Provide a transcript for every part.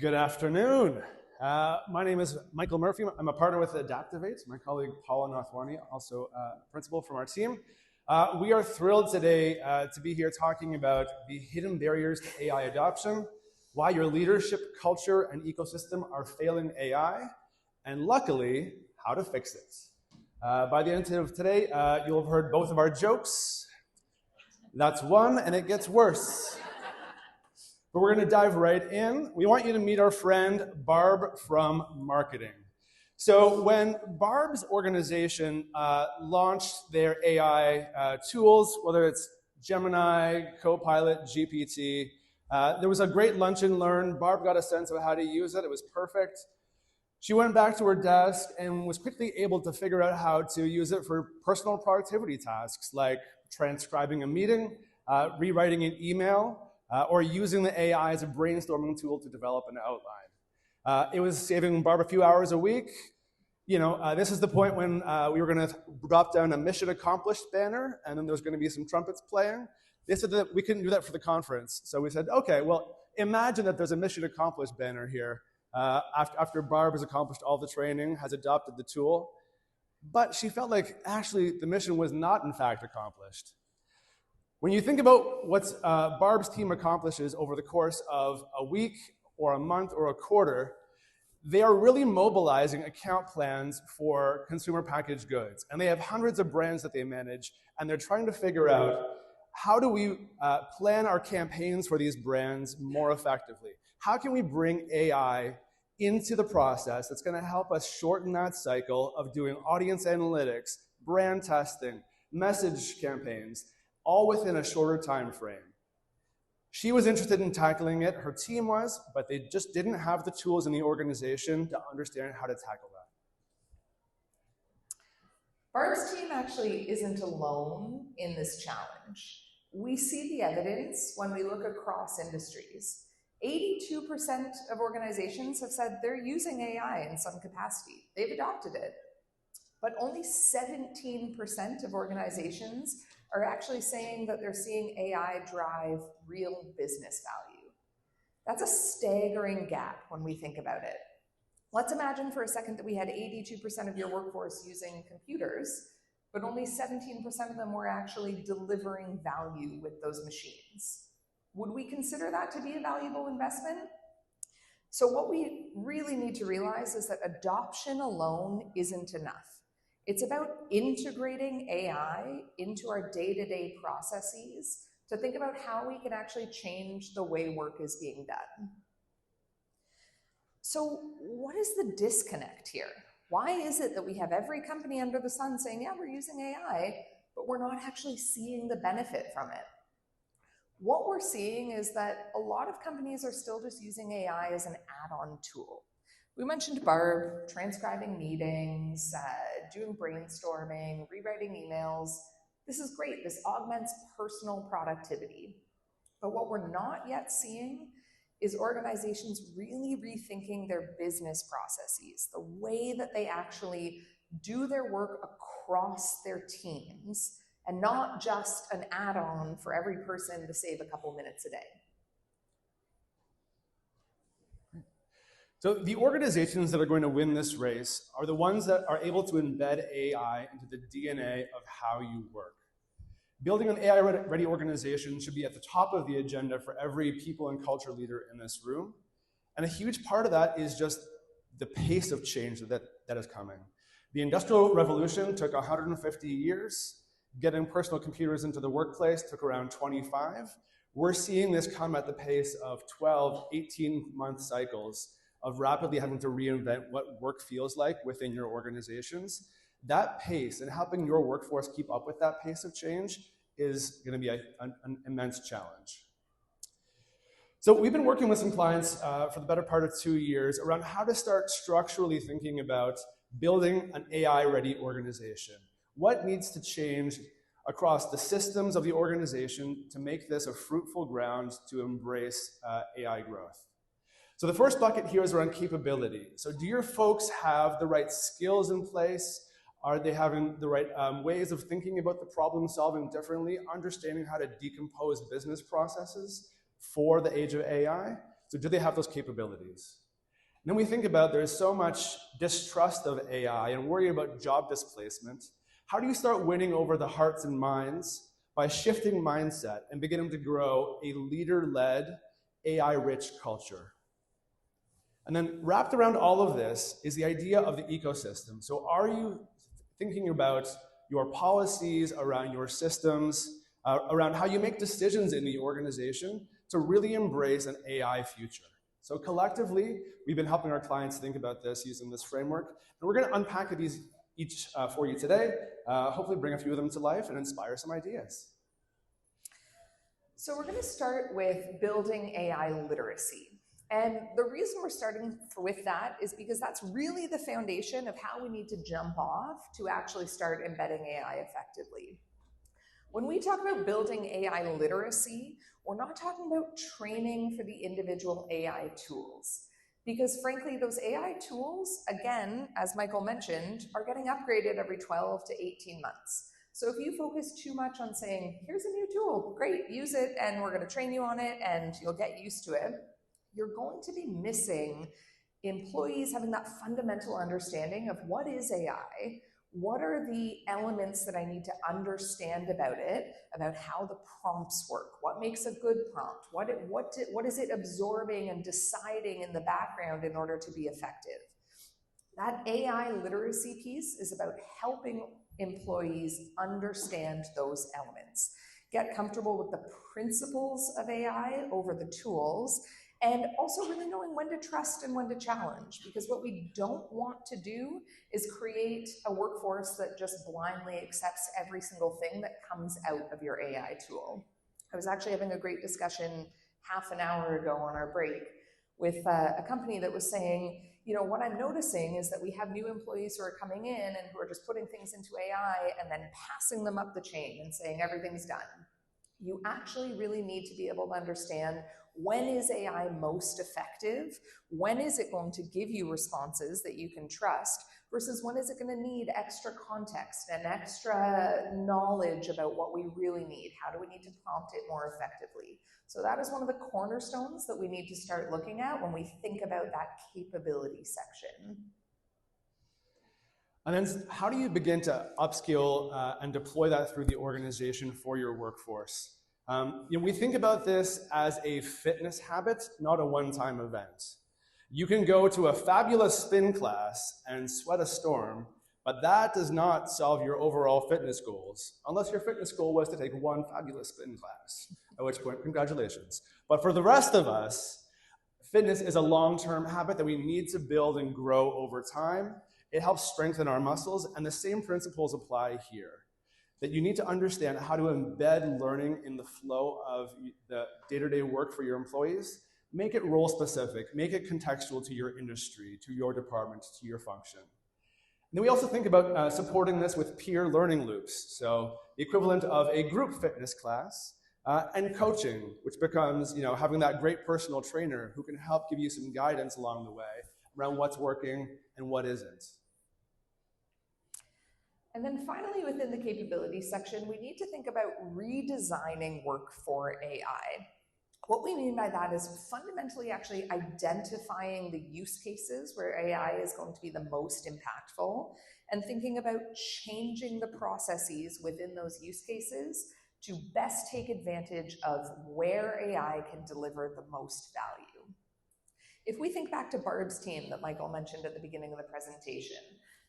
Good afternoon. My name is Michael Murphy. I'm a partner with ADAPTOVATE. My colleague Paula Nathwani, also principal from our team. We are thrilled today to be here talking about the hidden barriers to AI adoption, why your leadership, culture, and ecosystem are failing AI, and luckily, how to fix it. By the end of today, you'll have heard both of our jokes. That's one, and it gets worse. But we're going to dive right in. We want you to meet our friend Barb from marketing. So when Barb's organization launched their AI tools, whether it's Gemini, Copilot, GPT, there was a great lunch and learn. Barb got a sense of how to use it. It was perfect. She went back to her desk and was quickly able to figure out how to use it for personal productivity tasks like transcribing a meeting, rewriting an email, or using the AI as a brainstorming tool to develop an outline. It was saving Barb a few hours a week. This is the point when we were going to drop down a mission accomplished banner, and then there was going to be some trumpets playing. They said that we couldn't do that for the conference. So we said, okay, well, imagine that there's a mission accomplished banner here after Barb has accomplished all the training, has adopted the tool. But she felt like actually the mission was not in fact accomplished. When you think about what Barb's team accomplishes over the course of a week or a month or a quarter, they are really mobilizing account plans for consumer packaged goods. And they have hundreds of brands that they manage, and they're trying to figure out how do we plan our campaigns for these brands more effectively? How can we bring AI into the process that's going to help us shorten that cycle of doing audience analytics, brand testing, message campaigns, all within a shorter time frame. She was interested in tackling it, her team was, but they just didn't have the tools in the organization to understand how to tackle that. Barb's team actually isn't alone in this challenge. We see the evidence when we look across industries. 82% of organizations have said they're using AI in some capacity. They've adopted it. But only 17% of organizations are actually saying that they're seeing AI drive real business value. That's a staggering gap when we think about it. Let's imagine for a second that we had 82% of your workforce using computers, but only 17% of them were actually delivering value with those machines. Would we consider that to be a valuable investment? So what we really need to realize is that adoption alone isn't enough. It's about integrating AI into our day-to-day processes to think about how we can actually change the way work is being done. So what is the disconnect here? Why is it that we have every company under the sun saying, yeah, we're using AI, but we're not actually seeing the benefit from it? What we're seeing is that a lot of companies are still just using AI as an add-on tool. We mentioned Barb, transcribing meetings, doing brainstorming, rewriting emails. This is great. This augments personal productivity. But what we're not yet seeing is organizations really rethinking their business processes, the way that they actually do their work across their teams, and not just an add-on for every person to save a couple minutes a day. So the organizations that are going to win this race are the ones that are able to embed AI into the DNA of how you work. Building an AI-ready organization should be at the top of the agenda for every people and culture leader in this room. And a huge part of that is just the pace of change that is coming. The Industrial Revolution took 150 years. Getting personal computers into the workplace took around 25. We're seeing this come at the pace of 12, 18-month cycles of rapidly having to reinvent what work feels like within your organizations. That pace and helping your workforce keep up with that pace of change is going to be an immense challenge. So we've been working with some clients for the better part of 2 years around how to start structurally thinking about building an AI-ready organization. What needs to change across the systems of the organization to make this a fruitful ground to embrace AI growth? So the first bucket here is around capability. So do your folks have the right skills in place? Are they having the right ways of thinking about the problem solving differently, understanding how to decompose business processes for the age of AI? So do they have those capabilities? And then we think about there's so much distrust of AI and worry about job displacement. How do you start winning over the hearts and minds by shifting mindset and beginning to grow a leader-led, AI-rich culture? And then wrapped around all of this is the idea of the ecosystem. So are you thinking about your policies, around your systems, around how you make decisions in the organization to really embrace an AI future? So collectively, we've been helping our clients think about this using this framework, and we're going to unpack these each for you today, hopefully bring a few of them to life and inspire some ideas. So we're going to start with building AI literacy. And the reason we're starting with that is because that's really the foundation of how we need to jump off to actually start embedding AI effectively. When we talk about building AI literacy, we're not talking about training for the individual AI tools. Because frankly, those AI tools, again, as Michael mentioned, are getting upgraded every 12 to 18 months. So if you focus too much on saying, here's a new tool, great, use it, and we're going to train you on it, and you'll get used to it, you're going to be missing employees having that fundamental understanding of what is AI, what are the elements that I need to understand about it, about how the prompts work, what makes a good prompt, what is it absorbing and deciding in the background in order to be effective. That AI literacy piece is about helping employees understand those elements, get comfortable with the principles of AI over the tools, and also really knowing when to trust and when to challenge, because what we don't want to do is create a workforce that just blindly accepts every single thing that comes out of your AI tool. I was actually having a great discussion half an hour ago on our break with a company that was saying, you know, what I'm noticing is that we have new employees who are coming in and who are just putting things into AI and then passing them up the chain and saying everything's done. You actually really need to be able to understand, when is AI most effective? When is it going to give you responses that you can trust? Versus when is it going to need extra context and extra knowledge about what we really need? How do we need to prompt it more effectively? So that is one of the cornerstones that we need to start looking at when we think about that capability section. And then how do you begin to upskill and deploy that through the organization for your workforce? We think about this as a fitness habit, not a one-time event. You can go to a fabulous spin class and sweat a storm, but that does not solve your overall fitness goals, unless your fitness goal was to take one fabulous spin class, at which point, congratulations. But for the rest of us, fitness is a long-term habit that we need to build and grow over time. It helps strengthen our muscles, and the same principles apply here. That you need to understand how to embed learning in the flow of the day-to-day work for your employees. Make it role-specific, make it contextual to your industry, to your department, to your function. And then we also think about supporting this with peer learning loops. So the equivalent of a group fitness class and coaching, which becomes, having that great personal trainer who can help give you some guidance along the way around what's working and what isn't. And then finally, within the capability section, we need to think about redesigning work for AI. What we mean by that is fundamentally actually identifying the use cases where AI is going to be the most impactful and thinking about changing the processes within those use cases to best take advantage of where AI can deliver the most value. If we think back to Barb's team that Michael mentioned at the beginning of the presentation,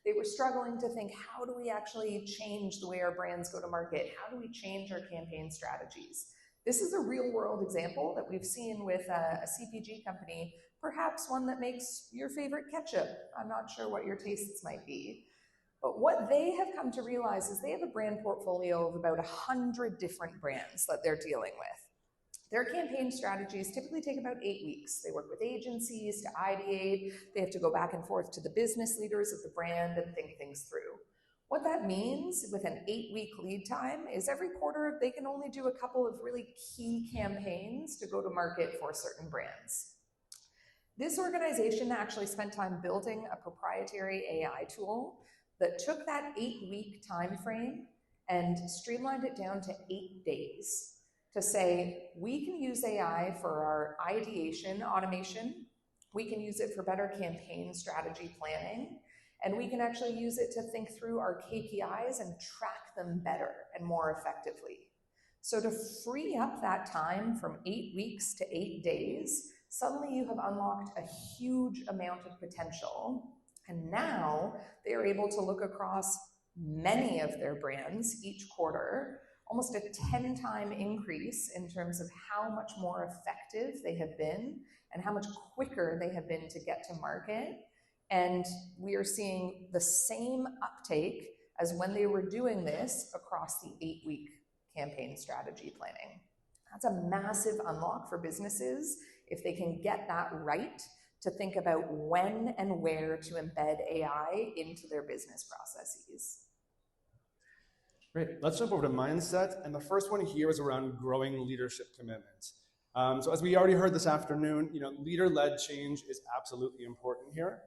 they were struggling to think, how do we actually change the way our brands go to market? How do we change our campaign strategies? This is a real world example that we've seen with a CPG company, perhaps one that makes your favorite ketchup. I'm not sure what your tastes might be. But what they have come to realize is they have a brand portfolio of about 100 different brands that they're dealing with. Their campaign strategies typically take about 8 weeks. They work with agencies to ideate. They have to go back and forth to the business leaders of the brand and think things through. What that means with an 8-week lead time is every quarter they can only do a couple of really key campaigns to go to market for certain brands. This organization actually spent time building a proprietary AI tool that took that 8-week time frame and streamlined it down to 8 days. to say, we can use AI for our ideation automation, we can use it for better campaign strategy planning, and we can actually use it to think through our KPIs and track them better and more effectively. So to free up that time from 8 weeks to 8 days, suddenly you have unlocked a huge amount of potential. And now they are able to look across many of their brands each quarter, almost a 10-time increase in terms of how much more effective they have been and how much quicker they have been to get to market. And we are seeing the same uptake as when they were doing this across the 8-week campaign strategy planning. That's a massive unlock for businesses if they can get that right to think about when and where to embed AI into their business processes. Great. Let's jump over to mindset. And the first one here is around growing leadership commitment. So as we already heard this afternoon, leader-led change is absolutely important here.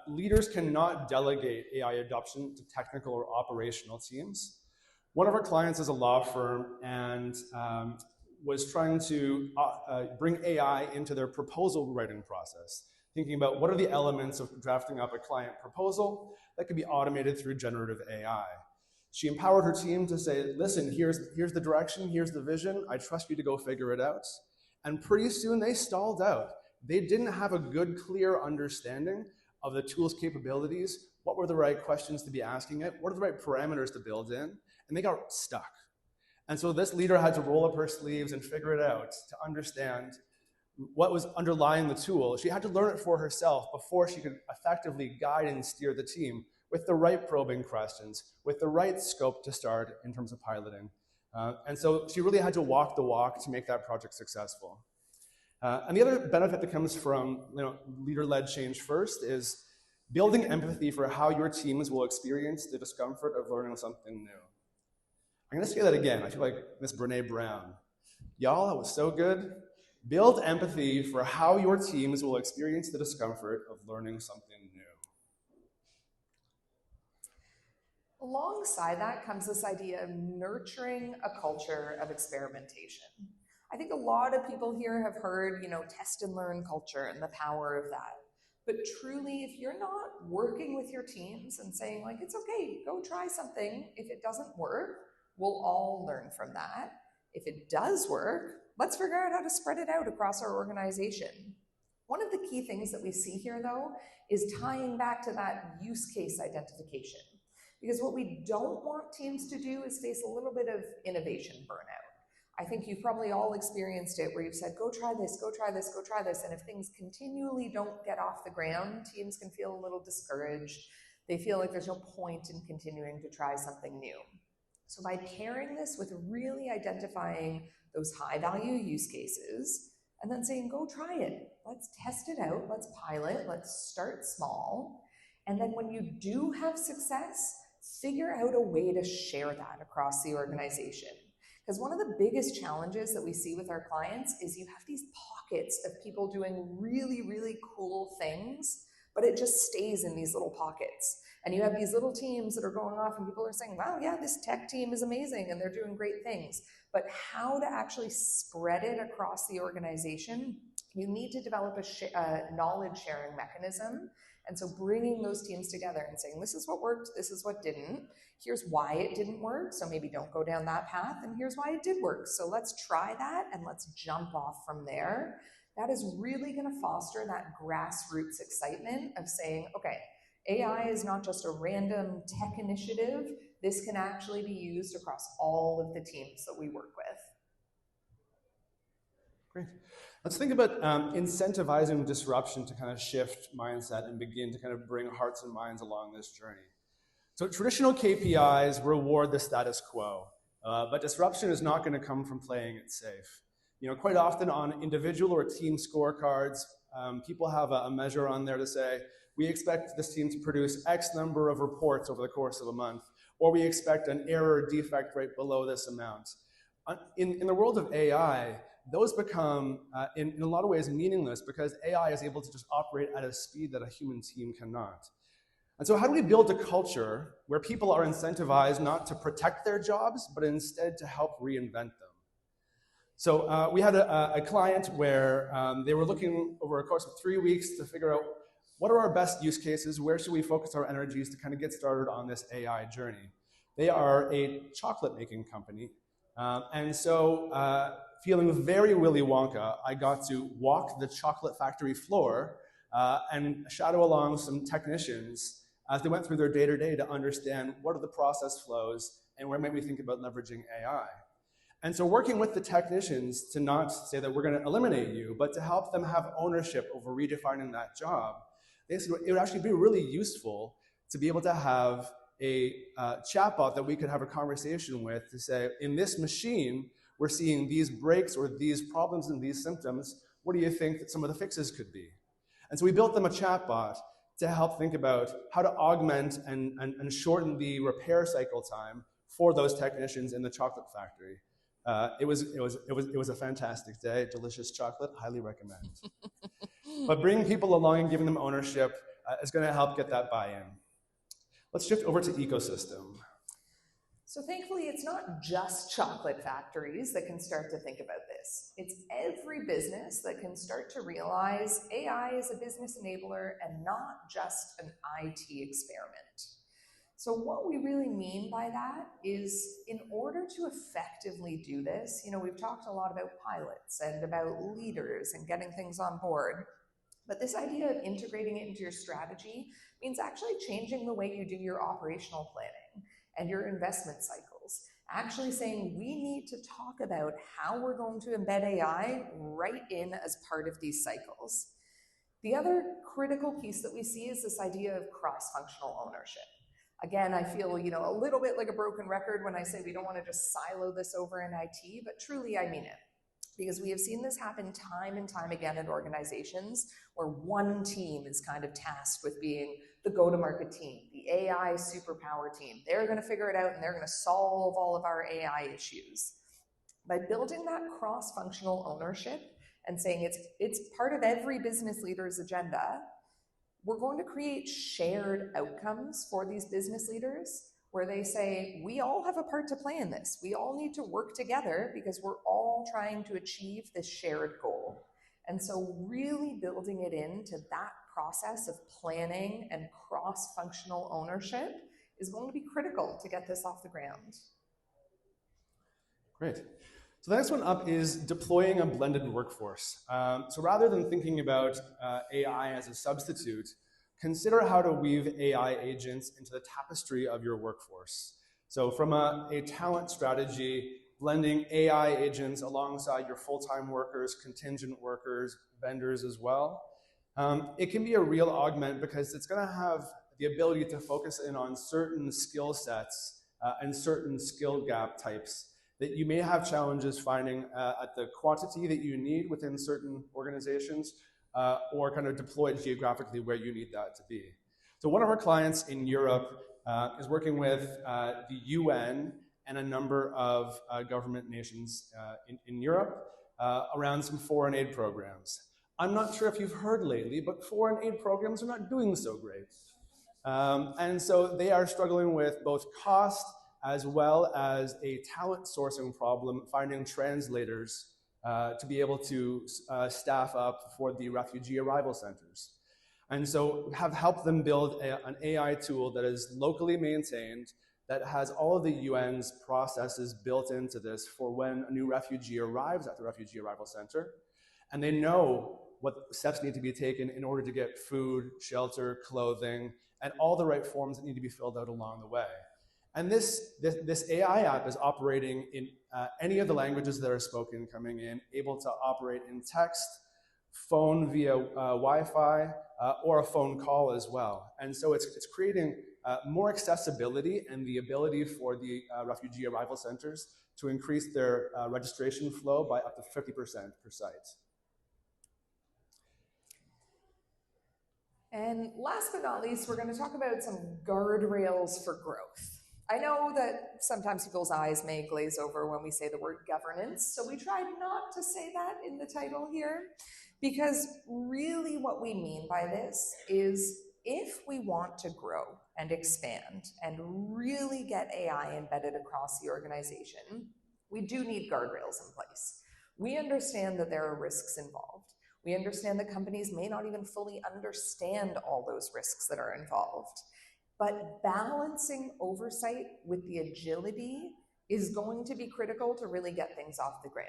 Leaders cannot delegate AI adoption to technical or operational teams. One of our clients is a law firm and was trying to bring AI into their proposal writing process, thinking about what are the elements of drafting up a client proposal that could be automated through generative AI. She empowered her team to say, listen, here's the direction, here's the vision, I trust you to go figure it out. And pretty soon they stalled out. They didn't have a good, clear understanding of the tool's capabilities, what were the right questions to be asking it, what are the right parameters to build in, and they got stuck. And so this leader had to roll up her sleeves and figure it out to understand what was underlying the tool. She had to learn it for herself before she could effectively guide and steer the team with the right probing questions, with the right scope to start in terms of piloting. And so she really had to walk the walk to make that project successful. And the other benefit that comes from leader-led change first is building empathy for how your teams will experience the discomfort of learning something new. I'm going to say that again. I feel like Miss Brene Brown. Y'all, that was so good. Build empathy for how your teams will experience the discomfort of learning something new. Alongside that comes this idea of nurturing a culture of experimentation. I think a lot of people here have heard, test and learn culture and the power of that. But truly, if you're not working with your teams and saying, it's okay, go try something. If it doesn't work, we'll all learn from that. If it does work, let's figure out how to spread it out across our organization. One of the key things that we see here, though, is tying back to that use case identification. Because what we don't want teams to do is face a little bit of innovation burnout. I think you've probably all experienced it where you've said, go try this, go try this, go try this. And if things continually don't get off the ground, teams can feel a little discouraged. They feel like there's no point in continuing to try something new. So by pairing this with really identifying those high value use cases and then saying, go try it. Let's test it out. Let's pilot. Let's start small. And then when you do have success, figure out a way to share that across the organization. Because one of the biggest challenges that we see with our clients is you have these pockets of people doing really, really cool things, but it just stays in these little pockets. And you have these little teams that are going off and people are saying, wow, yeah, this tech team is amazing and they're doing great things. But how to actually spread it across the organization, you need to develop a knowledge sharing mechanism. And so bringing those teams together and saying, this is what worked, this is what didn't. Here's why it didn't work, so maybe don't go down that path. And here's why it did work. So let's try that and let's jump off from there. That is really going to foster that grassroots excitement of saying, okay, AI is not just a random tech initiative. This can actually be used across all of the teams that we work with. Great. Let's think about incentivizing disruption to kind of shift mindset and begin to kind of bring hearts and minds along this journey. So traditional KPIs reward the status quo, but disruption is not going to come from playing it safe. Quite often on individual or team scorecards, people have a measure on there to say, we expect this team to produce X number of reports over the course of a month, or we expect an error defect rate below this amount. In the world of AI, those become, in a lot of ways, meaningless because AI is able to just operate at a speed that a human team cannot. And so how do we build a culture where people are incentivized not to protect their jobs, but instead to help reinvent them? So we had a client where they were looking over a course of 3 weeks to figure out what are our best use cases, where should we focus our energies to kind of get started on this AI journey. They are a chocolate making company. And so feeling very Willy Wonka, I got to walk the chocolate factory floor and shadow along some technicians as they went through their day-to-day to understand what are the process flows and where might we think about leveraging AI. And so working with the technicians to not say that we're going to eliminate you, but to help them have ownership over redefining that job, they said it would actually be really useful to be able to have a chatbot that we could have a conversation with to say, in this machine, we're seeing these breaks or these problems and these symptoms. What do you think that some of the fixes could be? And so we built them a chatbot to help think about how to augment and shorten the repair cycle time for those technicians in the chocolate factory. It was a fantastic day. Delicious chocolate, highly recommend. But bringing people along and giving them ownership is going to help get that buy-in. Let's shift over to ecosystem. So thankfully, it's not just chocolate factories that can start to think about this. It's every business that can start to realize AI is a business enabler and not just an IT experiment. So what we really mean by that is, in order to effectively do this, we've talked a lot about pilots and about leaders and getting things on board, but this idea of integrating it into your strategy means actually changing the way you do your operational planning and your investment cycles. Actually saying we need to talk about how we're going to embed AI right in as part of these cycles. The other critical piece that we see is this idea of cross-functional ownership. Again, I feel a little bit like a broken record when I say we don't want to just silo this over in IT, but truly I mean it. Because we have seen this happen time and time again at organizations where one team is kind of tasked with being the go-to-market team, the AI superpower team. They're going to figure it out and they're going to solve all of our AI issues. By building that cross-functional ownership and saying it's part of every business leader's agenda, we're going to create shared outcomes for these business leaders where they say, we all have a part to play in this. We all need to work together because we're all trying to achieve this shared goal. And so really building it into that process of planning and cross-functional ownership is going to be critical to get this off the ground. Great. So the next one up is deploying a blended workforce. So rather than thinking about AI as a substitute, consider how to weave AI agents into the tapestry of your workforce. So from a talent strategy, blending AI agents alongside your full-time workers, contingent workers, vendors as well, it can be a real augment because it's going to have the ability to focus in on certain skill sets and certain skill gap types that you may have challenges finding at the quantity that you need within certain organizations or kind of deployed geographically where you need that to be. So one of our clients in Europe is working with the UN and a number of government nations in Europe around some foreign aid programs. I'm not sure if you've heard lately, but foreign aid programs are not doing so great. And so they are struggling with both cost as well as a talent sourcing problem, finding translators to be able to staff up for the refugee arrival centers. And so have helped them build an AI tool that is locally maintained, that has all of the UN's processes built into this for when a new refugee arrives at the refugee arrival center. And they know what steps need to be taken in order to get food, shelter, clothing, and all the right forms that need to be filled out along the way. And this AI app is operating in any of the languages that are spoken coming in, able to operate in text, phone via Wi-Fi, or a phone call as well. And so it's creating more accessibility and the ability for the refugee arrival centers to increase their registration flow by up to 50% per site. And last but not least, we're going to talk about some guardrails for growth. I know that sometimes people's eyes may glaze over when we say the word governance, so we tried not to say that in the title here, because really what we mean by this is if we want to grow and expand and really get AI embedded across the organization, we do need guardrails in place. We understand that there are risks involved. We understand that companies may not even fully understand all those risks that are involved. But balancing oversight with the agility is going to be critical to really get things off the ground.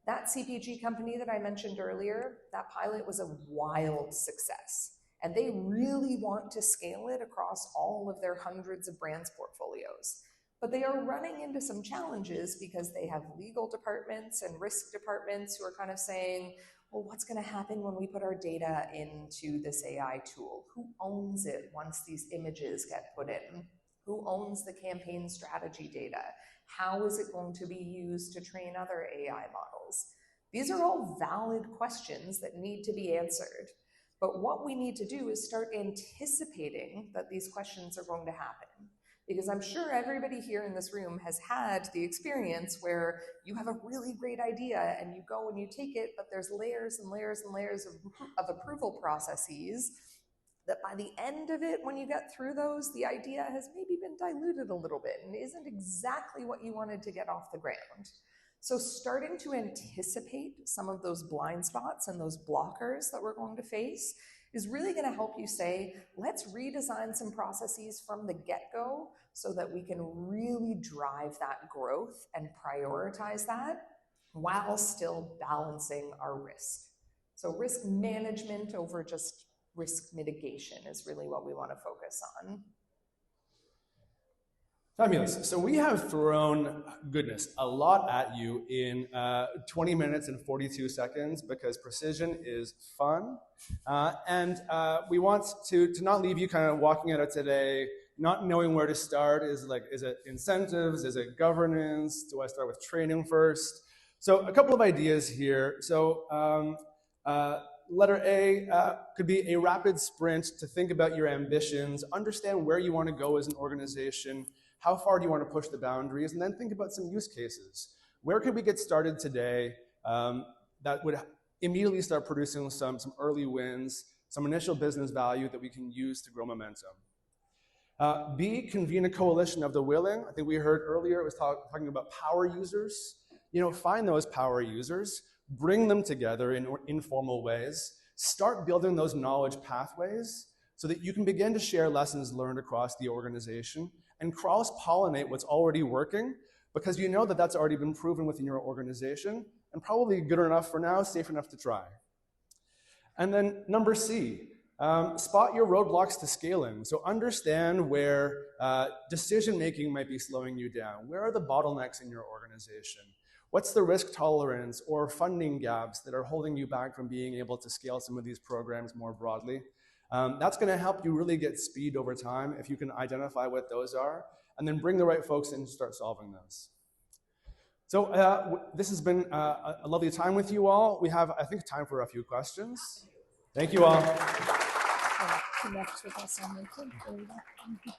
That CPG company that I mentioned earlier, that pilot was a wild success. And they really want to scale it across all of their hundreds of brands portfolios. But they are running into some challenges because they have legal departments and risk departments who are kind of saying, well, what's going to happen when we put our data into this AI tool? Who owns it once these images get put in? Who owns the campaign strategy data? How is it going to be used to train other AI models? These are all valid questions that need to be answered. But what we need to do is start anticipating that these questions are going to happen. Because I'm sure everybody here in this room has had the experience where you have a really great idea and you go and you take it, but there's layers and layers and layers of approval processes that by the end of it, when you get through those, the idea has maybe been diluted a little bit and isn't exactly what you wanted to get off the ground. So starting to anticipate some of those blind spots and those blockers that we're going to face is really going to help you say, let's redesign some processes from the get-go so that we can really drive that growth and prioritize that while still balancing our risk. So risk management over just risk mitigation is really what we want to focus on. Fabulous. So we have thrown, goodness, a lot at you in 20 minutes and 42 seconds because precision is fun. And we want to not leave you kind of walking out of today not knowing where to start. Is it incentives? Is it governance? Do I start with training first? So a couple of ideas here. So letter A could be a rapid sprint to think about your ambitions, understand where you want to go as an organization, how far do you want to push the boundaries, and then think about some use cases. Where could we get started today that would immediately start producing some early wins, some initial business value that we can use to grow momentum? B, convene a coalition of the willing. I think we heard earlier it was talking about power users. Find those power users, bring them together in informal ways, start building those knowledge pathways so that you can begin to share lessons learned across the organization and cross-pollinate what's already working because you know that that's already been proven within your organization and probably good enough for now, safe enough to try. And then number C, spot your roadblocks to scaling. So understand where decision-making might be slowing you down. Where are the bottlenecks in your organization? What's the risk tolerance or funding gaps that are holding you back from being able to scale some of these programs more broadly? That's going to help you really get speed over time if you can identify what those are and then bring the right folks in to start solving those. So this has been a lovely time with you all. We have, I think, time for a few questions. Thank you all. Connect with us on LinkedIn.